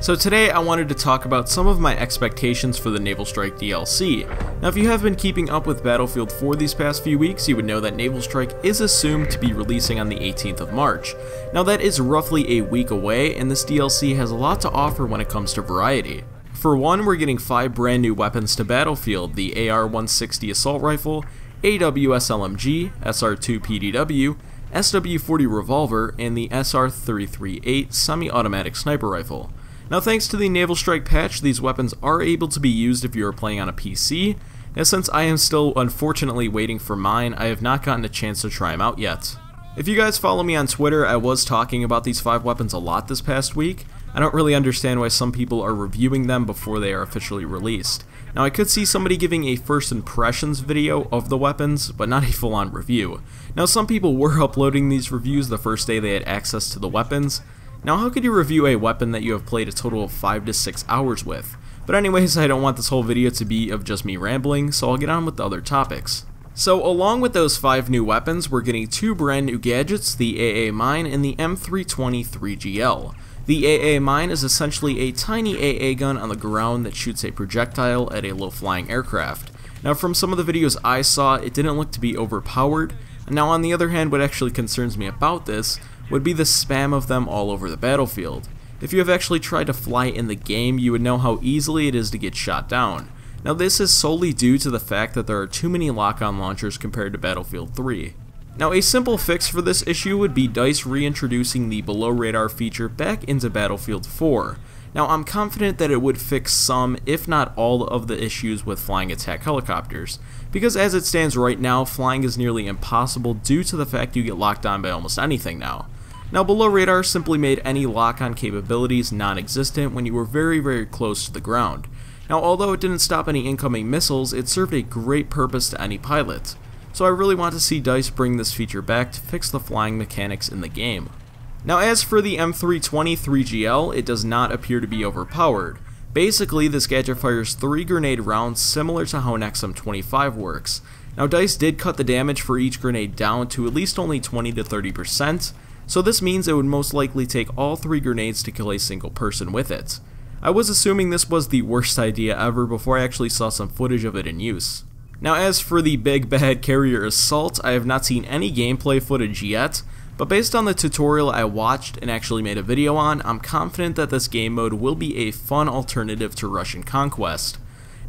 So today I wanted to talk about some of my expectations for the Naval Strike DLC. Now if you have been keeping up with Battlefield 4 these past few weeks, you would know that Naval Strike is assumed to be releasing on the 18th of March. Now that is roughly a week away, and this DLC has a lot to offer when it comes to variety. For one, we're getting 5 brand new weapons to Battlefield: the AR-160 assault rifle, AWS LMG, SR-2 PDW, SW-40 revolver, and the SR-338 semi-automatic sniper rifle. Now thanks to the Naval Strike patch, these weapons are able to be used if you are playing on a PC, and since I am still unfortunately waiting for mine, I have not gotten a chance to try them out yet. If you guys follow me on Twitter, I was talking about these 5 weapons a lot this past week. I don't really understand why some people are reviewing them before they are officially released. Now I could see somebody giving a first impressions video of the weapons, but not a full-on review. Now some people were uploading these reviews the first day they had access to the weapons. Now how could you review a weapon that you have played a total of 5 to 6 hours with? But anyways, I don't want this whole video to be of just me rambling, so I'll get on with the other topics. So along with those 5 new weapons, we're getting 2 brand new gadgets, the AA Mine and the M320 3GL. The AA Mine is essentially a tiny AA gun on the ground that shoots a projectile at a low-flying aircraft. Now from some of the videos I saw, it didn't look to be overpowered. Now on the other hand, what actually concerns me about this would be the spam of them all over the battlefield. If you have actually tried to fly in the game, you would know how easily it is to get shot down. Now this is solely due to the fact that there are too many lock-on launchers compared to Battlefield 3. Now a simple fix for this issue would be DICE reintroducing the below radar feature back into Battlefield 4. Now I'm confident that it would fix some, if not all, of the issues with flying attack helicopters, because as it stands right now, flying is nearly impossible due to the fact you get locked on by almost anything now. Now below radar simply made any lock-on capabilities non-existent when you were very close to the ground. Now although it didn't stop any incoming missiles, it served a great purpose to any pilot. So I really want to see DICE bring this feature back to fix the flying mechanics in the game. Now as for the M320 3GL, it does not appear to be overpowered. Basically, this gadget fires 3 grenade rounds similar to how an XM25 works. Now DICE did cut the damage for each grenade down to at least only 20 to 30%, so this means it would most likely take all 3 grenades to kill a single person with it. I was assuming this was the worst idea ever before I actually saw some footage of it in use. Now as for the big bad carrier assault, I have not seen any gameplay footage yet, but based on the tutorial I watched and actually made a video on, I'm confident that this game mode will be a fun alternative to Russian Conquest.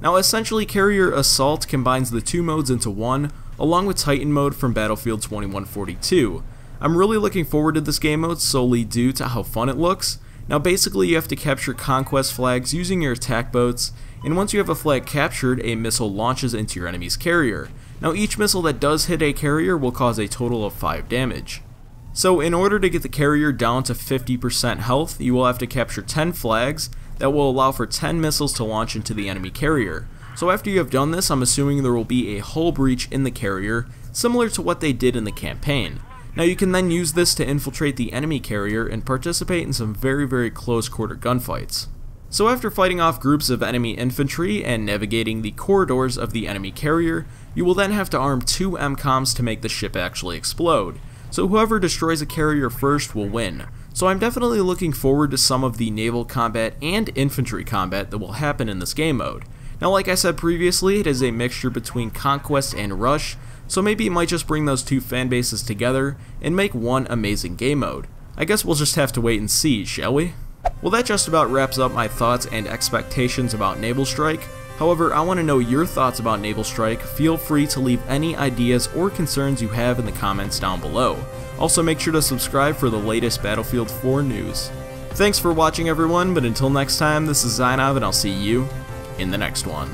Now essentially carrier assault combines the 2 modes into one, along with Titan mode from Battlefield 2142. I'm really looking forward to this game mode solely due to how fun it looks. Now basically you have to capture conquest flags using your attack boats, and once you have a flag captured, a missile launches into your enemy's carrier. Now each missile that does hit a carrier will cause a total of 5 damage. So in order to get the carrier down to 50% health, you will have to capture 10 flags that will allow for 10 missiles to launch into the enemy carrier. So after you have done this, I'm assuming there will be a hull breach in the carrier, similar to what they did in the campaign. Now you can then use this to infiltrate the enemy carrier and participate in some very close quarter gunfights. So after fighting off groups of enemy infantry and navigating the corridors of the enemy carrier, you will then have to arm 2 MCOMs to make the ship actually explode. So whoever destroys a carrier first will win. So I'm definitely looking forward to some of the naval combat and infantry combat that will happen in this game mode. Now like I said previously, it is a mixture between Conquest and Rush, so maybe it might just bring those 2 fan bases together and make one amazing game mode. I guess we'll just have to wait and see, shall we? Well, that just about wraps up my thoughts and expectations about Naval Strike. However, I want to know your thoughts about Naval Strike. Feel free to leave any ideas or concerns you have in the comments down below. Also make sure to subscribe for the latest Battlefield 4 news. Thanks for watching everyone, but until next time, this is Zainab and I'll see you in the next one.